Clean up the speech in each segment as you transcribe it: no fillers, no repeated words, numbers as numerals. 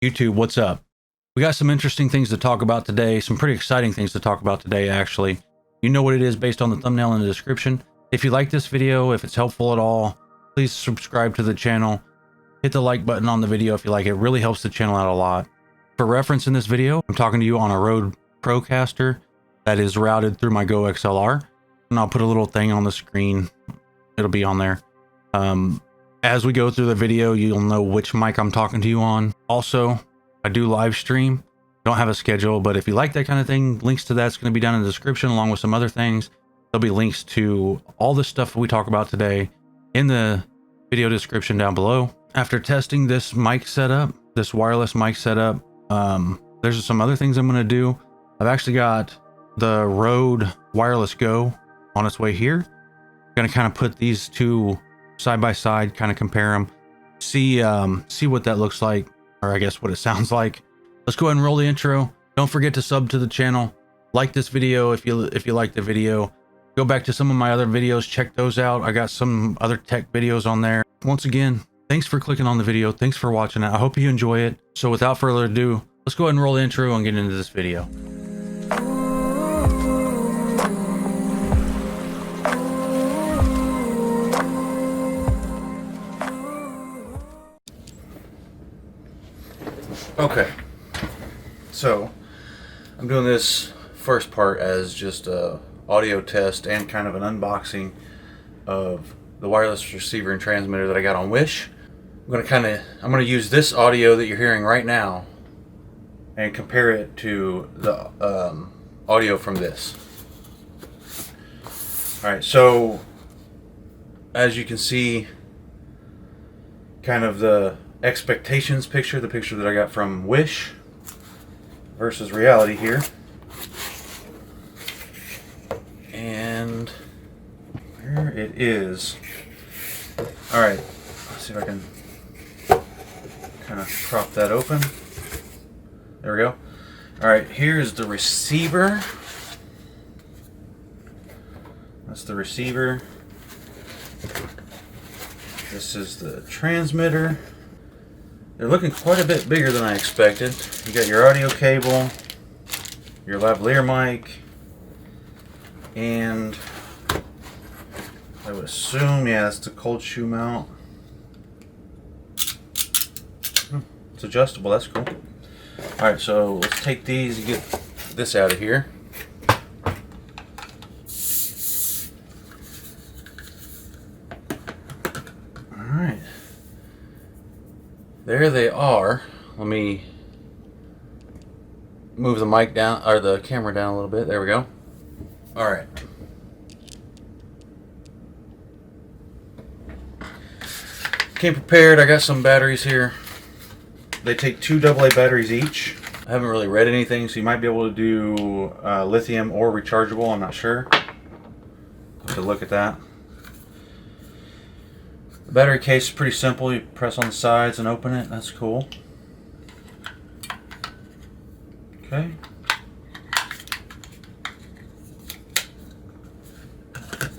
YouTube, what's up? We got some interesting things to talk about today, some pretty exciting things to talk about today, actually. You know what it is based on the thumbnail in the description. If you like this video, if it's helpful at all, please subscribe to the channel. Hit the like button on the video if you like it. It really helps the channel out a lot. For reference in this video, I'm talking to you on a Rode Procaster that is routed through my Go XLR. And I'll put a little thing on the screen. It'll be on there. As we go through the video, you'll know which mic I'm talking to you on. Also, I do live stream. Don't have a schedule, but if you like that kind of thing, links to that's going to be down in the description along with some other things. There'll be links to all the stuff we talk about today in the video description down below. After testing this mic setup, this wireless mic setup, there's some other things I'm going to do. I've actually got the Rode Wireless Go on its way here. I'm going to kind of put these two side by side, kind of compare them, see what that looks like, or I guess what it sounds like. Let's go ahead and roll the intro. Don't forget to sub to the channel, like this video if you like the video. Go back to some of my other videos, check those out. I got some other tech videos on there. Once again, thanks for clicking on the video. Thanks for watching it. I hope you enjoy it. So without further ado, let's go ahead and roll the intro and get into this video. Okay, so I'm doing this first part as just a audio test and kind of an unboxing of the wireless receiver and transmitter that I got on Wish. I'm gonna use this audio that you're hearing right now and compare it to the audio from this. All right, so as you can see, kind of the expectations picture, the picture that I got from Wish versus reality here. And here it is. All right, let's see if I can kind of prop that open. There we go. All right, here's the receiver. That's the receiver. This is the transmitter. They're looking quite a bit bigger than I expected. You got your audio cable, your lavalier mic, and I would assume, yeah, that's the cold shoe mount. It's adjustable, that's cool. Alright, so let's take these and get this out of here. Alright. There they are. Let me move the mic down, or the camera down a little bit. There we go. Alright. Came prepared. I got some batteries here. They take 2 AA batteries each. I haven't really read anything, so you might be able to do lithium or rechargeable. I'm not sure. Have to look at that. The battery case is pretty simple. You press on the sides and open it. That's cool. Okay.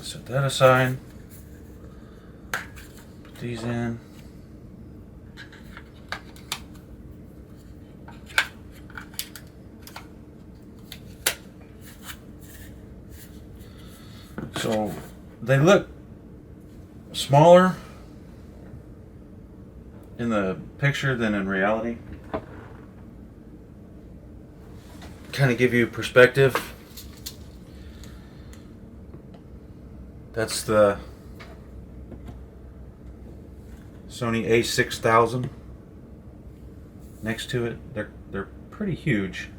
Set that aside. Put these in. So they look smaller in the picture than in reality. Kind of give you perspective. That's the Sony A6000 next to it. They're pretty huge.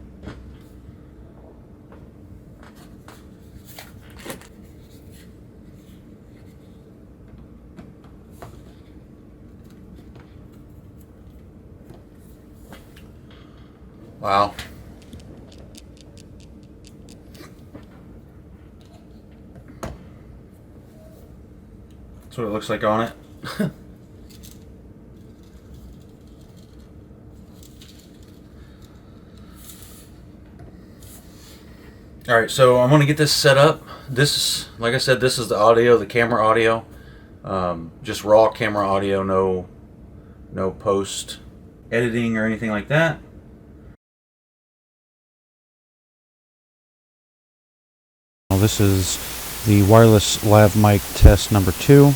Wow. That's what it looks like on it. Alright, so I'm going to get this set up. This, like I said, this is the audio, the camera audio. Just raw camera audio, no post editing or anything like that. Well, this is the wireless lav mic test number 2.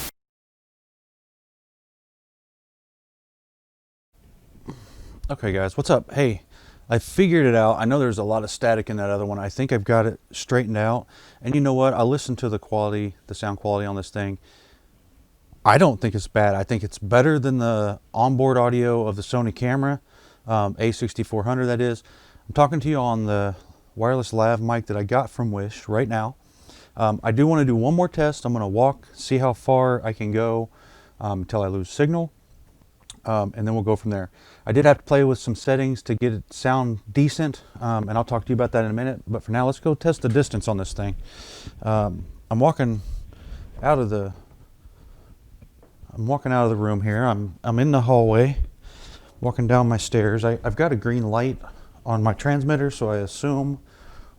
Okay guys, what's up? Hey, I figured it out. I know there's a lot of static in that other one. I think I've got it straightened out. And you know what? I listened to the quality, the sound quality on this thing. I don't think it's bad. I think it's better than the onboard audio of the Sony camera, A6400 that is. I'm talking to you on the wireless lav mic that I got from Wish right now. I do want to do one more test. I'm going to walk, see how far I can go until I lose signal. And then we'll go from there. I did have to play with some settings to get it sound decent, and I'll talk to you about that in a minute. But for now, let's go test the distance on this thing. I'm walking out of the room here. I'm in the hallway, walking down my stairs. I've got a green light on my transmitter, so I assume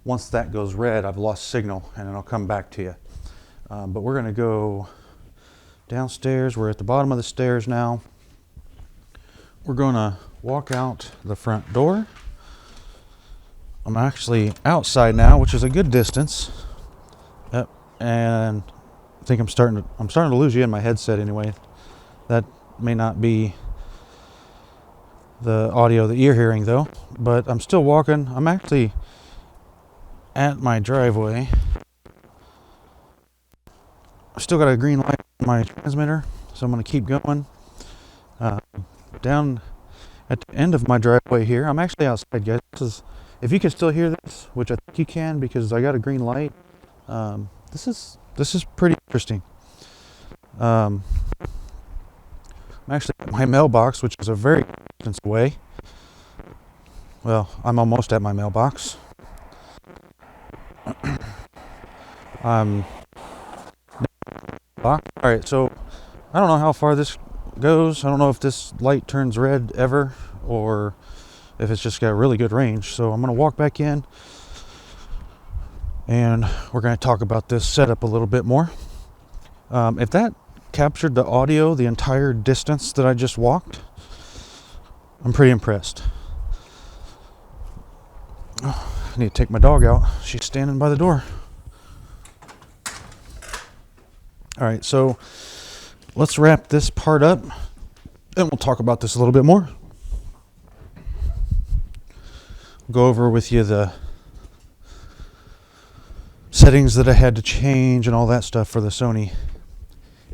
once that goes red, I've lost signal, and then I'll come back to you. But we're gonna go downstairs. We're at the bottom of the stairs now. We're gonna walk out the front door. I'm actually outside now, which is a good distance. Yep. And I think I'm starting to lose you in my headset anyway. That may not be the audio that you're hearing though, but I'm still walking. I'm actually at my driveway. I still got a green light on my transmitter, so I'm gonna keep going. Down at the end of my driveway here. I'm actually outside, guys. If you can still hear this, which I think you can because I got a green light. This is pretty interesting. I'm actually at my mailbox, which is a very distance away. Well, I'm almost at my mailbox. All right, so I don't know how far this goes. I don't know if this light turns red ever or if it's just got really good range. So I'm going to walk back in and we're going to talk about this setup a little bit more. If that captured the audio the entire distance that I just walked, I'm pretty impressed. I need to take my dog out. She's standing by the door. All right, so let's wrap this part up and we'll talk about this a little bit more. Go over with you the settings that I had to change and all that stuff for the Sony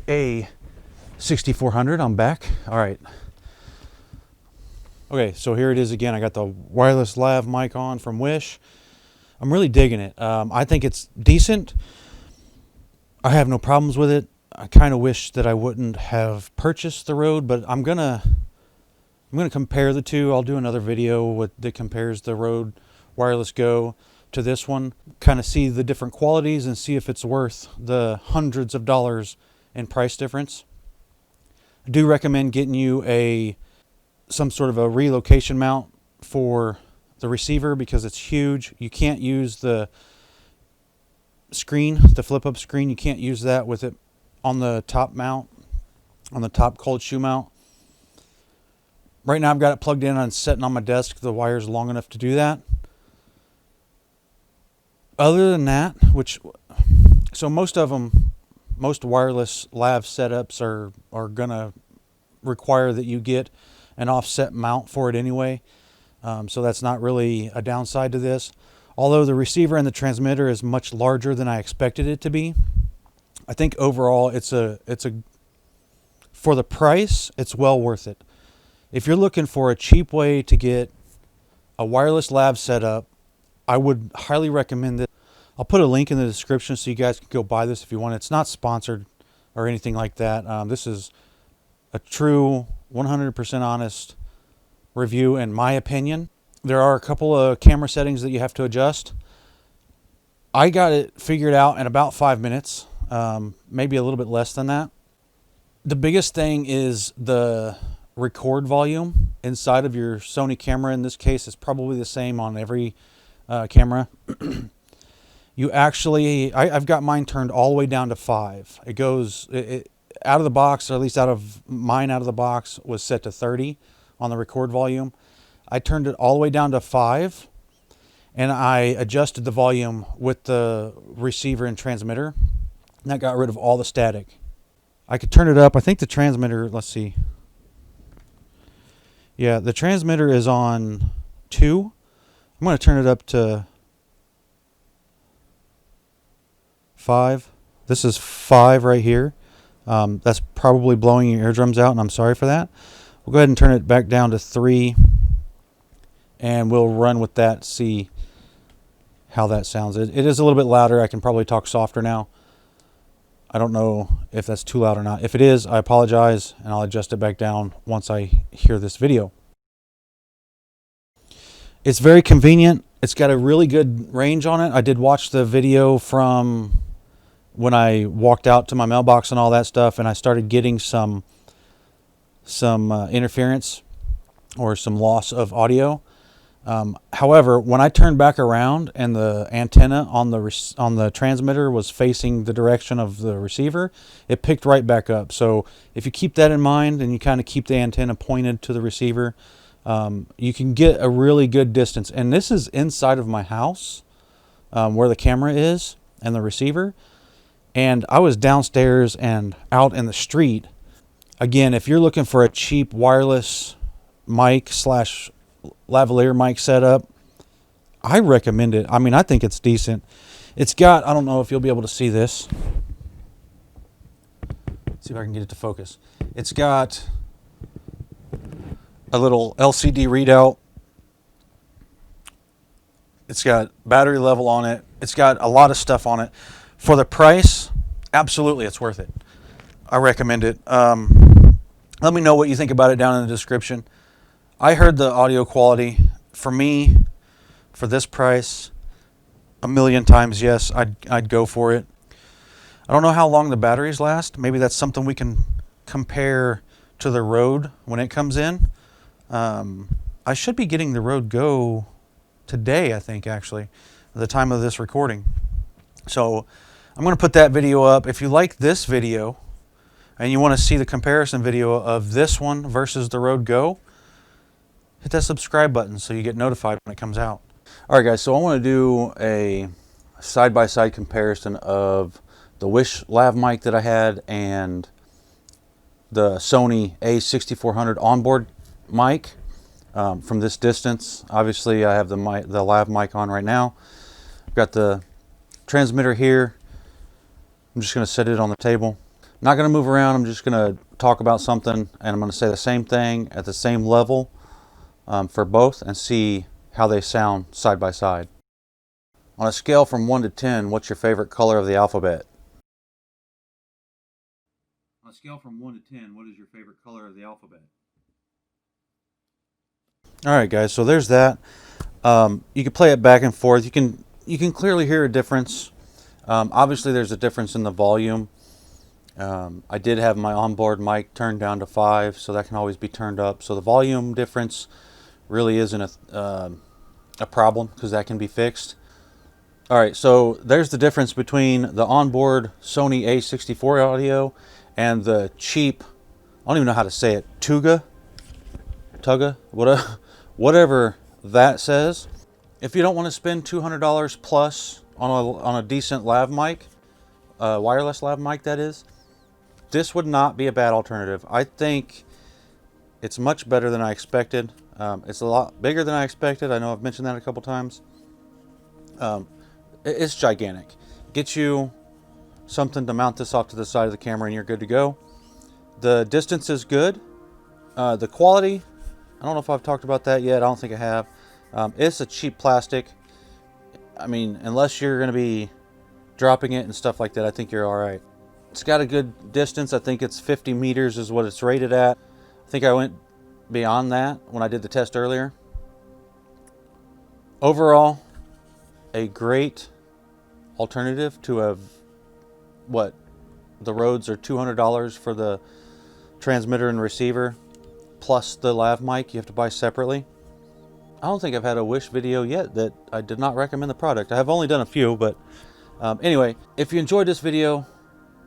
A6400. I'm back. All right. Okay, so here it is again. I got the wireless lav mic on from Wish. I'm really digging it. I think it's decent. I have no problems with it. I kind of wish that I wouldn't have purchased the Rode, but I'm gonna compare the two. I'll do another video that compares the Rode Wireless Go to this one, kind of see the different qualities and see if it's worth the hundreds of dollars in price difference. I do recommend getting you some sort of a relocation mount for the receiver because it's huge. You can't use the screen, the flip up screen. You can't use that with it on the top mount, on the top cold shoe mount. Right now I've got it plugged in and sitting on my desk. The wire's long enough to do that. Other than that, so most wireless lav setups are gonna require that you get an offset mount for it anyway. So that's not really a downside to this. Although the receiver and the transmitter is much larger than I expected it to be, I think overall for the price, it's well worth it. If you're looking for a cheap way to get a wireless lav setup, I would highly recommend it. I'll put a link in the description so you guys can go buy this if you want. It's not sponsored or anything like that. This is a true 100% honest review in my opinion. There are a couple of camera settings that you have to adjust. I got it figured out in about 5 minutes, maybe a little bit less than that. The biggest thing is the record volume inside of your Sony camera. In this case, it's probably the same on every camera. You actually, I've got mine turned all the way down to 5. It goes out of the box, or at least out of the box, was set to 30 on the record volume. I turned it all the way down to 5, and I adjusted the volume with the receiver and transmitter, and that got rid of all the static. I could turn it up. I think the transmitter, let's see. Yeah, the transmitter is on 2. I'm going to turn it up to 5. This is 5 right here. That's probably blowing your eardrums out, and I'm sorry for that. We'll go ahead and turn it back down to 3, and we'll run with that, see how that sounds. It is a little bit louder. I can probably talk softer now. I don't know if that's too loud or not. If it is, I apologize, and I'll adjust it back down once I hear this video. It's very convenient. It's got a really good range on it. I did watch the video from when I walked out to my mailbox and all that stuff, and I started getting some interference or some loss of audio. However, when I turned back around and the antenna on the transmitter was facing the direction of the receiver, it picked right back up. So if you keep that in mind and you kind of keep the antenna pointed to the receiver, you can get a really good distance. And this is inside of my house, where the camera is and the receiver. And I was downstairs and out in the street. Again, if you're looking for a cheap wireless mic / lavalier mic setup, I recommend it. I mean, I think it's decent. It's got, I don't know if you'll be able to see this. Let's see if I can get it to focus. It's got a little LCD readout. It's got battery level on it. It's got a lot of stuff on it. For the price, absolutely, it's worth it. I recommend it. Let me know what you think about it down in the description. I heard the audio quality. For me, for this price, a million times yes, I'd go for it. I don't know how long the batteries last. Maybe that's something we can compare to the Rode when it comes in. I should be getting the Rode Go today, I think, actually, at the time of this recording. So I'm going to put that video up. If you like this video and you want to see the comparison video of this one versus the Rode Go, hit that subscribe button so you get notified when it comes out. All right, guys, so I want to do a side-by-side comparison of the Wish lav mic that I had and the Sony A6400 onboard mic from this distance. Obviously, I have the lav mic on right now. I've got the transmitter here. I'm just going to set it on the table. Not going to move around. I'm just going to talk about something, and I'm going to say the same thing at the same level for both and see how they sound side by side. On a scale from 1 to 10, what's your favorite color of the alphabet? On a scale from 1 to 10, what is your favorite color of the alphabet? All right, guys, so there's that. You can play it back and forth. You can clearly hear a difference. Obviously, there's a difference in the volume. I did have my onboard mic turned down to 5, so that can always be turned up. So the volume difference really isn't a problem because that can be fixed. All right, so there's the difference between the onboard Sony A64 audio and the cheap, I don't even know how to say it, Tugga, whatever that says. If you don't want to spend $200 plus on a decent lav mic, wireless lav mic that is, this would not be a bad alternative. I think it's much better than I expected. It's a lot bigger than I expected. I know I've mentioned that a couple times. It's gigantic. Get you something to mount this off to the side of the camera and you're good to go. The distance is good. The quality, I don't know if I've talked about that yet. I don't think I have. It's a cheap plastic. I mean, unless you're going to be dropping it and stuff like that, I think you're all right. It's got a good distance. I think it's 50 meters is what it's rated at. I think I went beyond that when I did the test earlier. Overall, a great alternative to the Rodes are $200 for the transmitter and receiver plus the lav mic you have to buy separately. I don't think I've had a Wish video yet that I did not recommend the product. I have only done a few, but anyway, if you enjoyed this video,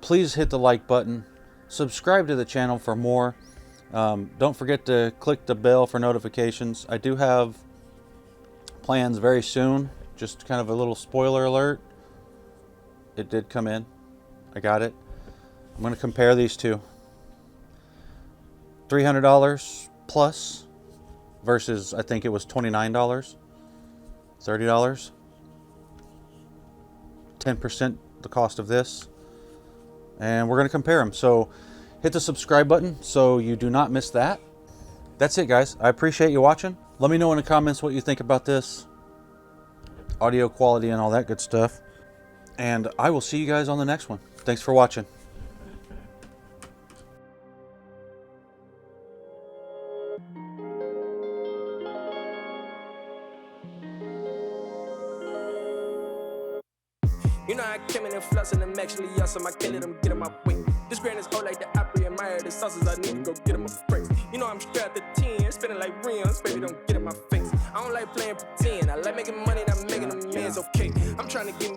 please hit the like button, subscribe to the channel for more, Don't forget to click the bell for notifications. I do have plans very soon. Just kind of a little spoiler alert. It did come in. I got it. I'm going to compare these two. $300 plus versus I think it was $29, $30, 10% the cost of this. And we're going to compare them. So hit the subscribe button so you do not miss that. That's it, guys. I appreciate you watching. Let me know in the comments what you think about this, audio quality and all that good stuff. And I will see you guys on the next one. Thanks for watching. You know I came in and flux and I'm actually awesome. I can't let them get in my way. This grand is old like the Opry, admire the sauces. I need to go get him a praise. You know I'm strapped to 10, spinning like rims. Baby, don't get in my face. I don't like playing pretend. I like making money, not making amends. Okay, I'm trying to get me.